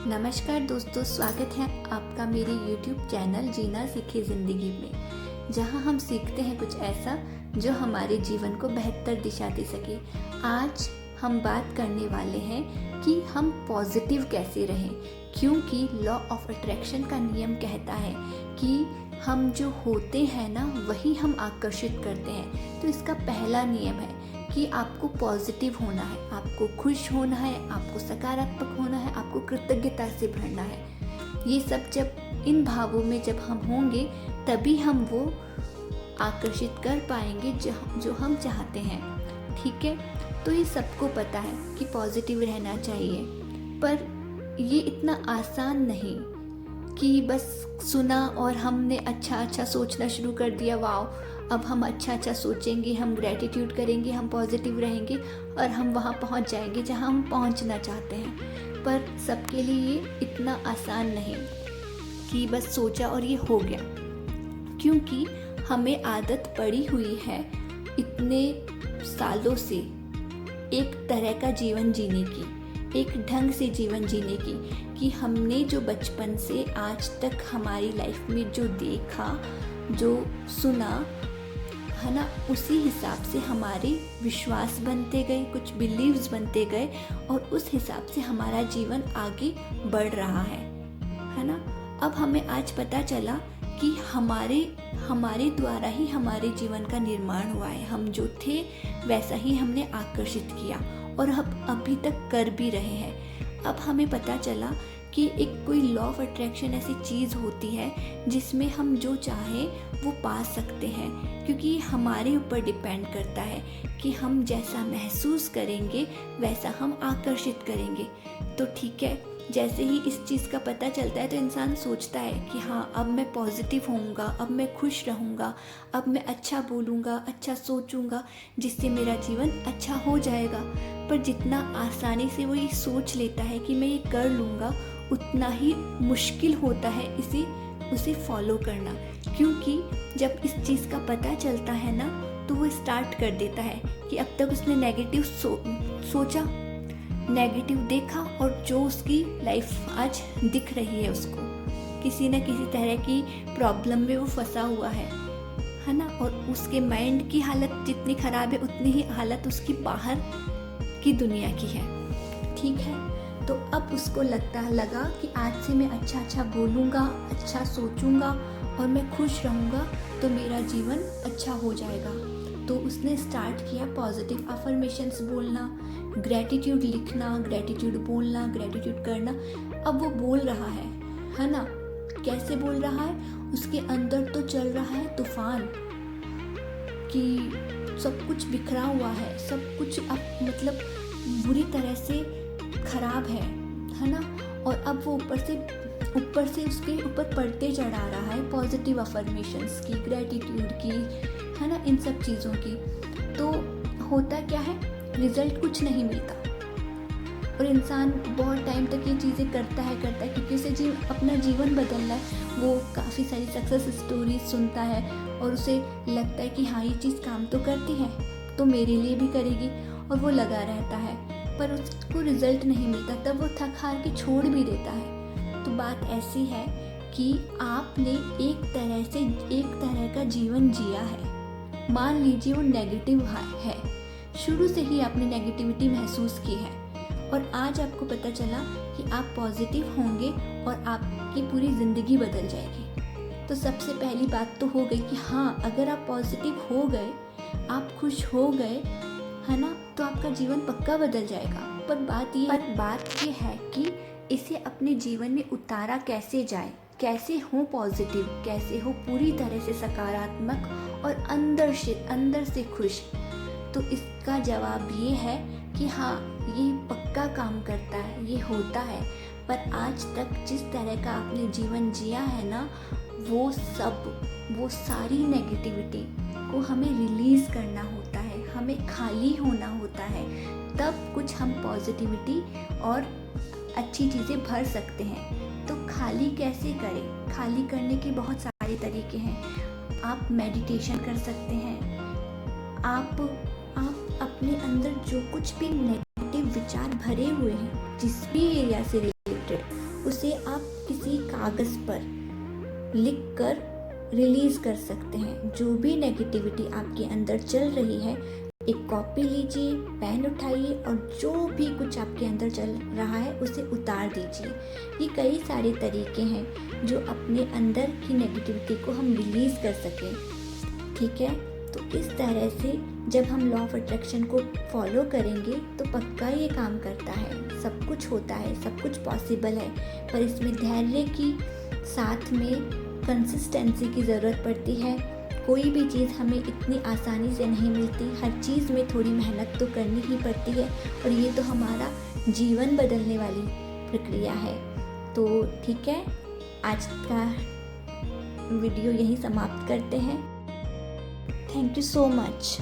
नमस्कार दोस्तों, स्वागत है आपका मेरे YouTube चैनल जीना सीखे ज़िंदगी में, जहां हम सीखते हैं कुछ ऐसा जो हमारे जीवन को बेहतर दिशा दे सके। आज हम बात करने वाले हैं कि हम पॉजिटिव कैसे रहें, क्योंकि लॉ ऑफ अट्रैक्शन का नियम कहता है कि हम जो होते हैं ना वही हम आकर्षित करते हैं। तो इसका पहला नियम है कि आपको पॉजिटिव होना है, आपको खुश होना है, आपको सकारात्मक होना है, आपको कृतज्ञता से भरना है। ये सब जब इन भावों में जब हम होंगे तभी हम वो आकर्षित कर पाएंगे जो हम चाहते हैं। ठीक है, तो ये सबको पता है कि पॉजिटिव रहना चाहिए, पर ये इतना आसान नहीं कि बस सुना और हमने अच्छा सोचना शुरू कर दिया, वाओ अब हम अच्छा सोचेंगे, हम ग्रेटिट्यूड करेंगे, हम पॉजिटिव रहेंगे और हम वहाँ पहुँच जाएंगे जहाँ हम पहुँचना चाहते हैं। पर सबके लिए ये इतना आसान नहीं कि बस सोचा और ये हो गया, क्योंकि हमें आदत पड़ी हुई है इतने सालों से एक तरह का जीवन जीने की, एक ढंग से जीवन जीने की, कि हमने जो बचपन से आज तक हमारी लाइफ में जो देखा, जो सुना है ना, उसी हिसाब से हमारे विश्वास बनते गए, कुछ बिलीव्स बनते गए और उस हिसाब से हमारा जीवन आगे बढ़ रहा है ना। अब हमें आज पता चला कि हमारे द्वारा ही हमारे जीवन का निर्माण हुआ है। हम जो थे वैसा ही हमने आकर्षित किया और हम अभी तक कर भी रहे हैं। अब हमें पता चला कि एक कोई लॉ ऑफ अट्रैक्शन ऐसी चीज़ होती है जिसमें हम जो चाहें वो पा सकते हैं, क्योंकि हमारे ऊपर डिपेंड करता है कि हम जैसा महसूस करेंगे वैसा हम आकर्षित करेंगे। तो ठीक है, जैसे ही इस चीज़ का पता चलता है तो इंसान सोचता है कि हाँ अब मैं पॉजिटिव होऊंगा, अब मैं खुश रहूँगा, अब मैं अच्छा बोलूँगा, अच्छा सोचूंगा, जिससे मेरा जीवन अच्छा हो जाएगा। पर जितना आसानी से वो ये सोच लेता है कि मैं ये कर लूँगा, उतना ही मुश्किल होता है उसे फॉलो करना, क्योंकि जब इस चीज़ का पता चलता है ना तो वो स्टार्ट कर देता है कि अब तक उसने नेगेटिव सोचा, नेगेटिव देखा और जो उसकी लाइफ आज दिख रही है, उसको किसी न किसी तरह की प्रॉब्लम में वो फंसा हुआ है ना। और उसके माइंड की हालत जितनी ख़राब है उतनी ही हालत उसकी बाहर की दुनिया की है। ठीक है, तो अब उसको लगा कि आज से मैं अच्छा बोलूँगा, अच्छा सोचूंगा और मैं खुश रहूँगा तो मेरा जीवन अच्छा हो जाएगा। तो उसने स्टार्ट किया पॉजिटिव अफर्मेशंस बोलना, ग्रेटिट्यूड लिखना, ग्रेटिट्यूड बोलना, ग्रेटिट्यूड करना। अब वो बोल रहा है ना। कैसे बोल रहा है? उसके अंदर तो चल रहा है तूफान कि सब कुछ बिखरा हुआ है, सब कुछ अब मतलब बुरी तरह से खराब है ना। और अब वो ऊपर से उसके ऊपर पड़ते चढ़ा रहा है पॉजिटिव अफर्मेशंस की, ग्रेटिट्यूड की, है ना, इन सब चीज़ों की। तो होता क्या है, रिजल्ट कुछ नहीं मिलता और इंसान बहुत टाइम तक ये चीज़ें करता है क्योंकि उसे अपना जीवन बदलना है। वो काफ़ी सारी सक्सेस स्टोरीज सुनता है और उसे लगता है कि हाँ ये चीज़ काम तो करती है तो मेरे लिए भी करेगी, और वो लगा रहता है, पर उसको रिजल्ट नहीं मिलता। तब वो थक हार के छोड़ भी देता है। तो बात ऐसी है कि आपने एक तरह का जीवन जिया है। मान लीजिए वो नेगेटिव है, शुरू से ही आपने नेगेटिविटी महसूस की है और आज आपको पता चला कि आप पॉजिटिव होंगे और आपकी पूरी ज़िंदगी बदल जाएगी। तो सबसे पहली बात तो हो गई कि हाँ, अगर आप पॉजिटिव हो गए, आप खुश हो गए, है ना, तो आपका जीवन पक्का बदल जाएगा। पर बात ये है कि इसे अपने जीवन में उतारा कैसे जाए, कैसे हो पॉजिटिव, कैसे हो पूरी तरह से सकारात्मक और अंदर से खुश। तो इसका जवाब ये है कि हाँ ये पक्का काम करता है, ये होता है। पर आज तक जिस तरह का आपने जीवन जिया है ना, वो सारी नेगेटिविटी को हमें रिलीज़ करना होता है, हमें खाली होना होता है, तब कुछ हम पॉजिटिविटी और अच्छी चीज़ें भर सकते हैं। तो खाली कैसे करें? खाली करने के बहुत सारे तरीके हैं। आप मेडिटेशन कर सकते हैं, आप अपने अंदर जो कुछ भी नेगेटिव विचार भरे हुए हैं जिस भी एरिया से रिलेटेड, उसे आप किसी कागज़ पर लिख कर रिलीज़ कर सकते हैं। जो भी नेगेटिविटी आपके अंदर चल रही है, एक कॉपी लीजिए, पेन उठाइए और जो भी कुछ आपके अंदर चल रहा है उसे उतार दीजिए। ये कई सारे तरीके हैं जो अपने अंदर की नेगेटिविटी को हम रिलीज़ कर सकें, ठीक है। तो इस तरह से जब हम लॉ ऑफ अट्रैक्शन को फॉलो करेंगे तो पक्का ये काम करता है। सब कुछ होता है, सब कुछ पॉसिबल है, पर इसमें धैर्य की साथ में कंसिस्टेंसी की ज़रूरत पड़ती है। कोई भी चीज़ हमें इतनी आसानी से नहीं मिलती, हर चीज़ में थोड़ी मेहनत तो करनी ही पड़ती है, और ये तो हमारा जीवन बदलने वाली प्रक्रिया है। तो ठीक है, आज का वीडियो यहीं समाप्त करते हैं। Thank you so much.